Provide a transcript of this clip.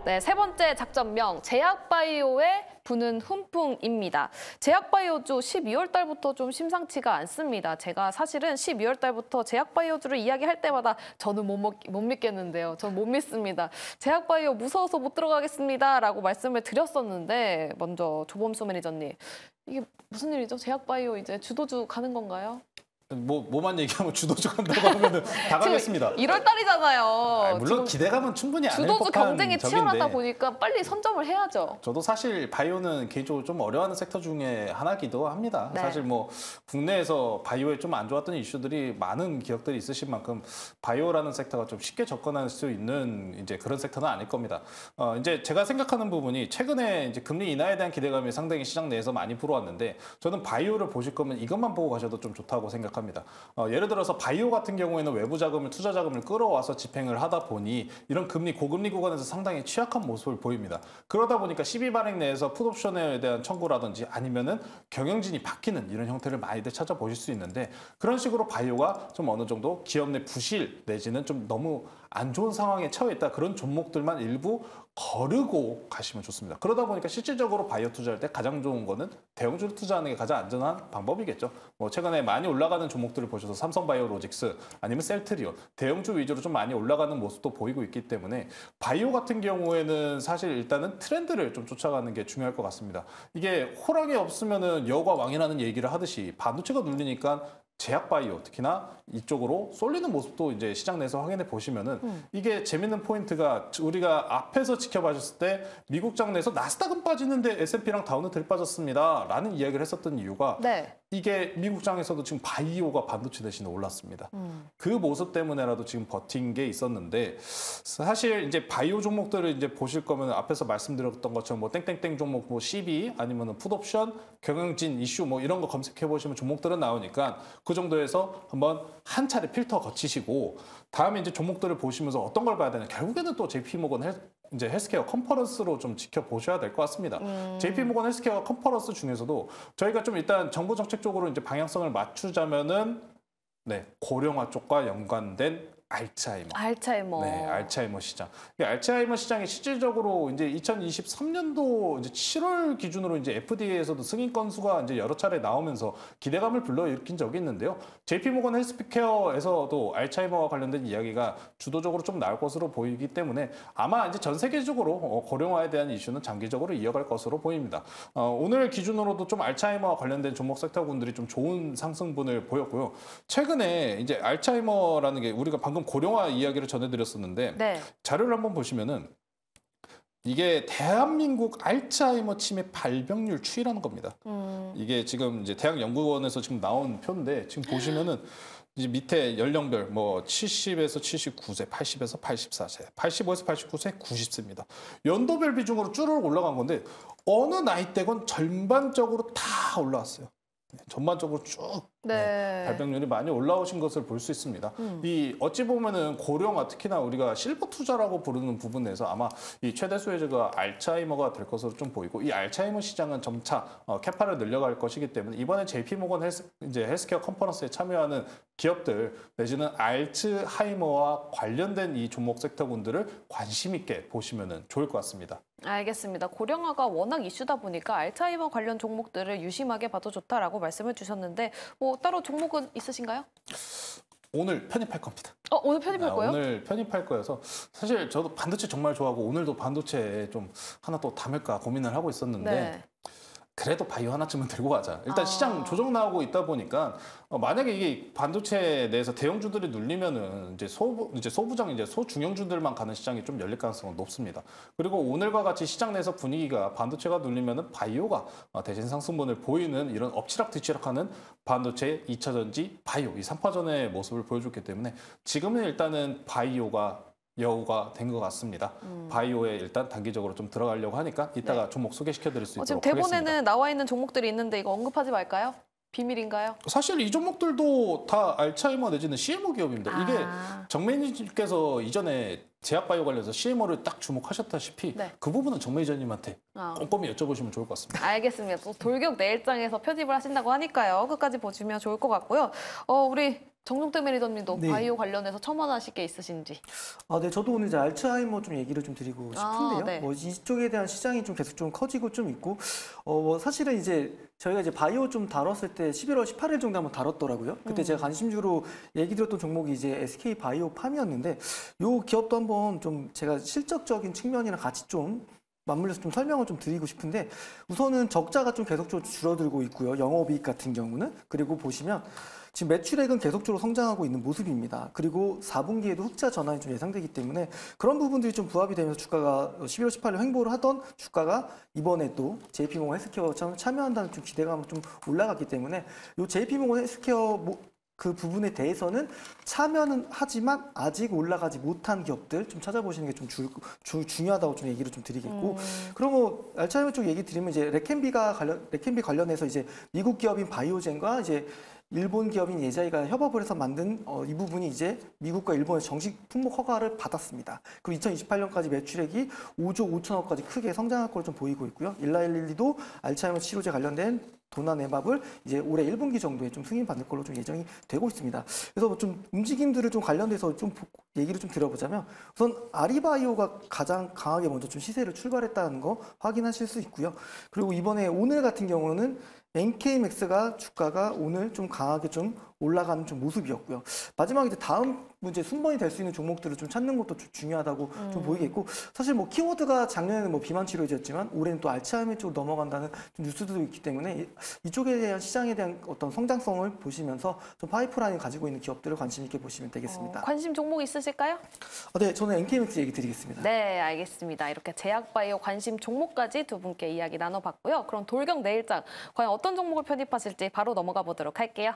네, 세 번째 작전명, 제약바이오의 부는 훈풍입니다. 제약바이오주 12월 달부터 좀 심상치가 않습니다. 제가 사실은 12월 달부터 제약바이오주를 이야기할 때마다 저는 못 믿겠는데요. 전 못 믿습니다. 제약바이오 무서워서 못 들어가겠습니다. 라고 말씀을 드렸었는데 먼저 조범수 매니저님, 이게 무슨 일이죠? 제약바이오 이제 주도주 가는 건가요? 뭐만 얘기하면 주도주 간다고 하면은 다 가겠습니다. 1월 달이잖아요. 물론 기대감은 충분히 안 할 주도주 법한 경쟁이 치열하다 보니까 빨리 선점을 해야죠. 저도 사실 바이오는 개인적으로 좀 어려워하는 섹터 중에 하나기도 합니다. 네. 사실 뭐 국내에서 바이오에 좀 안 좋았던 이슈들이 많은 기업들이 있으신 만큼 바이오라는 섹터가 좀 쉽게 접근할 수 있는 이제 그런 섹터는 아닐 겁니다. 이제 제가 생각하는 부분이 최근에 이제 금리 인하에 대한 기대감이 상당히 시장 내에서 많이 불어왔는데 저는 바이오를 보실 거면 이것만 보고 가셔도 좀 좋다고 생각합니다. 예를 들어서 바이오 같은 경우에는 외부 자금을, 투자 자금을 끌어와서 집행을 하다 보니 이런 고금리 구간에서 상당히 취약한 모습을 보입니다. 그러다 보니까 12발행 내에서 풋옵션에 대한 청구라든지 아니면은 경영진이 바뀌는 이런 형태를 많이들 찾아보실 수 있는데 그런 식으로 바이오가 좀 어느 정도 기업 내 부실 내지는 좀 너무 안 좋은 상황에 처해 있다 그런 종목들만 일부 거르고 가시면 좋습니다. 그러다 보니까 실질적으로 바이오 투자할 때 가장 좋은 거는 대형주를 투자하는 게 가장 안전한 방법이겠죠. 뭐 최근에 많이 올라가는 종목들을 보셔서 삼성바이오로직스 아니면 셀트리온 대형주 위주로 좀 많이 올라가는 모습도 보이고 있기 때문에 바이오 같은 경우에는 사실 일단은 트렌드를 좀 쫓아가는 게 중요할 것 같습니다. 이게 호랑이 없으면은 여우가 왕이라는 얘기를 하듯이 반도체가 눌리니까 제약바이오 특히나 이쪽으로 쏠리는 모습도 이제 시장 내에서 확인해 보시면은 이게 재밌는 포인트가 우리가 앞에서 지켜봐줬을 때 미국장 내에서 나스닥은 빠지는데 S&P랑 다우는 덜 빠졌습니다 라는 이야기를 했었던 이유가 네. 이게 미국장에서도 지금 바이오가 반도체 대신에 올랐습니다. 그 모습 때문에라도 지금 버틴 게 있었는데 사실 이제 바이오 종목들을 이제 보실 거면 앞에서 말씀드렸던 것처럼 뭐 땡땡땡 종목 뭐 CB 아니면은 풋옵션 경영진 이슈 뭐 이런 거 검색해 보시면 종목들은 나오니까 그 정도에서 한번 한 차례 필터 거치시고 다음에 이제 종목들을 보시면서 어떤 걸 봐야 되나 결국에는 또 JP모건 이제 헬스케어 컨퍼런스로 좀 지켜보셔야 될 것 같습니다. JP모건 헬스케어 컨퍼런스 중에서도 저희가 좀 일단 정부 정책 쪽으로 이제 방향성을 맞추자면은 네, 고령화 쪽과 연관된 알츠하이머. 네, 알츠하이머 시장. 이 알츠하이머 시장이 실질적으로 이제 2023년도 이제 7월 기준으로 이제 FDA에서도 승인 건수가 이제 여러 차례 나오면서 기대감을 불러일으킨 적이 있는데요. JP모건 헬스케어에서도 알츠하이머와 관련된 이야기가 주도적으로 좀 나올 것으로 보이기 때문에 아마 이제 전 세계적으로 고령화에 대한 이슈는 장기적으로 이어갈 것으로 보입니다. 오늘 기준으로도 좀 알츠하이머와 관련된 종목 섹터군들이 좀 좋은 상승분을 보였고요. 최근에 이제 알츠하이머라는 게 우리가 방금 고령화 이야기를 전해드렸었는데 네. 자료를 한번 보시면은 이게 대한민국 알츠하이머 치매 발병률 추이라는 겁니다. 이게 지금 이제 대학연구원에서 지금 나온 표인데 지금 보시면은 이제 밑에 연령별 뭐 70에서 79세, 80에서 84세, 85에서 89세, 90세입니다. 연도별 비중으로 쭈르륵 올라간 건데 어느 나이대건 전반적으로 다 올라왔어요. 전반적으로 쭉 발병률이 많이 올라오신 것을 볼 수 있습니다. 이 어찌 보면은 고령화 특히나 우리가 실버 투자라고 부르는 부분에서 아마 이 최대 수혜주가 알츠하이머가 될 것으로 좀 보이고 이 알츠하이머 시장은 점차 캐파를 늘려갈 것이기 때문에 이번에 JP모건 헬스케어 컨퍼런스에 참여하는 기업들 내지는 알츠하이머와 관련된 이 종목 섹터군들을 관심 있게 보시면 좋을 것 같습니다. 알겠습니다. 고령화가 워낙 이슈다 보니까 알츠하이머 관련 종목들을 유심하게 봐도 좋다라고 말씀을 주셨는데 뭐 따로 종목은 있으신가요? 오늘 편입할 겁니다. 오늘 편입할 거예요? 오늘 편입할 거여서 사실 저도 반도체 정말 좋아하고 오늘도 반도체에 좀 하나 또 담을까 고민을 하고 있었는데 네. 그래도 바이오 하나쯤은 들고 가자. 일단 시장 조정 나오고 있다 보니까 만약에 이게 반도체 내에서 대형주들이 눌리면은 이제 소중형주들만 가는 시장이 좀 열릴 가능성은 높습니다. 그리고 오늘과 같이 시장 내에서 분위기가 반도체가 눌리면은 바이오가 대신 상승분을 보이는 이런 엎치락뒤치락하는 반도체, 2차전지, 바이오 이 3파전의 모습을 보여줬기 때문에 지금은 일단은 바이오가 여우가 된 것 같습니다. 바이오에 일단 단기적으로 좀 들어가려고 하니까 이따가 네. 종목 소개시켜드릴 수 있도록 지금 하겠습니다. 대본에는 나와 있는 종목들이 있는데 이거 언급하지 말까요? 비밀인가요? 사실 이 종목들도 다 알츠하이머 내지는 CMO 기업입니다. 이게 정 매니저님께서 이전에 제약바이오 관련해서 CMO를 딱 주목하셨다시피 네. 그 부분은 정 매니저님한테 꼼꼼히 여쭤보시면 좋을 것 같습니다. 알겠습니다. 또 돌격 내일장에서 편입을 하신다고 하니까요. 끝까지 보시면 좋을 것 같고요. 우리 정종태 매니저님도 네. 바이오 관련해서 첨언하실 게 있으신지. 네, 저도 오늘 이제 알츠하이머 좀 얘기를 좀 드리고 싶은데요. 네. 뭐 이쪽에 대한 시장이 좀 계속 좀 커지고 좀 있고, 뭐 사실은 이제 저희가 이제 바이오 좀 다뤘을 때 11월 18일 정도 한번 다뤘더라고요. 그때 제가 관심주로 얘기 드렸던 종목이 이제 SK 바이오팜이었는데, 요 기업도 한번 좀 제가 실적적인 측면이랑 같이 좀 맞물려서 좀 설명을 좀 드리고 싶은데, 우선은 적자가 좀 계속적으로 줄어들고 있고요. 영업이익 같은 경우는. 그리고 보시면 지금 매출액은 계속적으로 성장하고 있는 모습입니다. 그리고 4분기에도 흑자 전환이 좀 예상되기 때문에 그런 부분들이 좀 부합이 되면서 주가가 11월 18일 횡보를 하던 주가가 이번에 또 JP모건 헬스케어 참여한다는 좀 기대감이 좀 올라갔기 때문에 이 JP모건 헬스케어 그 부분에 대해서는 참여는 하지만 아직 올라가지 못한 기업들 좀 찾아보시는 게 좀 중요하다고 좀 얘기를 좀 드리겠고, 그리고 알츠하이머 쪽 얘기 드리면 이제 레켄비 관련해서 이제 미국 기업인 바이오젠과 이제 일본 기업인 예자이가 협업을 해서 만든 이 부분이 이제 미국과 일본의 정식 품목 허가를 받았습니다. 그리고 2028년까지 매출액이 5조 5천억까지 크게 성장할 걸로 좀 보이고 있고요. 일라일리도 알츠하이머 치료제 관련된 도나네밥을 이제 올해 1분기 정도에 좀 승인받을 걸로 좀 예정이 되고 있습니다. 그래서 좀 움직임들을 좀 관련돼서 좀 얘기를 좀 드려보자면, 우선 아리바이오가 가장 강하게 먼저 좀 시세를 출발했다는 거 확인하실 수 있고요. 그리고 이번에 오늘 같은 경우는 NK맥스가 주가가 오늘 좀 강하게 좀 올라가는 좀 모습이었고요. 마지막에 이제 다음 문제 순번이 될 수 있는 종목들을 좀 찾는 것도 좀 중요하다고 좀 보이겠고, 사실 뭐 키워드가 작년에는 뭐 비만 치료제였지만 올해는 또 알츠하이머 쪽으로 넘어간다는 좀 뉴스도 있기 때문에 이쪽에 대한 시장에 대한 어떤 성장성을 보시면서 좀 파이프라인을 가지고 있는 기업들을 관심 있게 보시면 되겠습니다. 관심 종목 있으실까요? 네, 저는 NK맥스 얘기 드리겠습니다. 네, 알겠습니다. 이렇게 제약바이오 관심 종목까지 두 분께 이야기 나눠봤고요. 그럼 돌격 내일장 과연 어떤 종목을 편입하실지 바로 넘어가 보도록 할게요.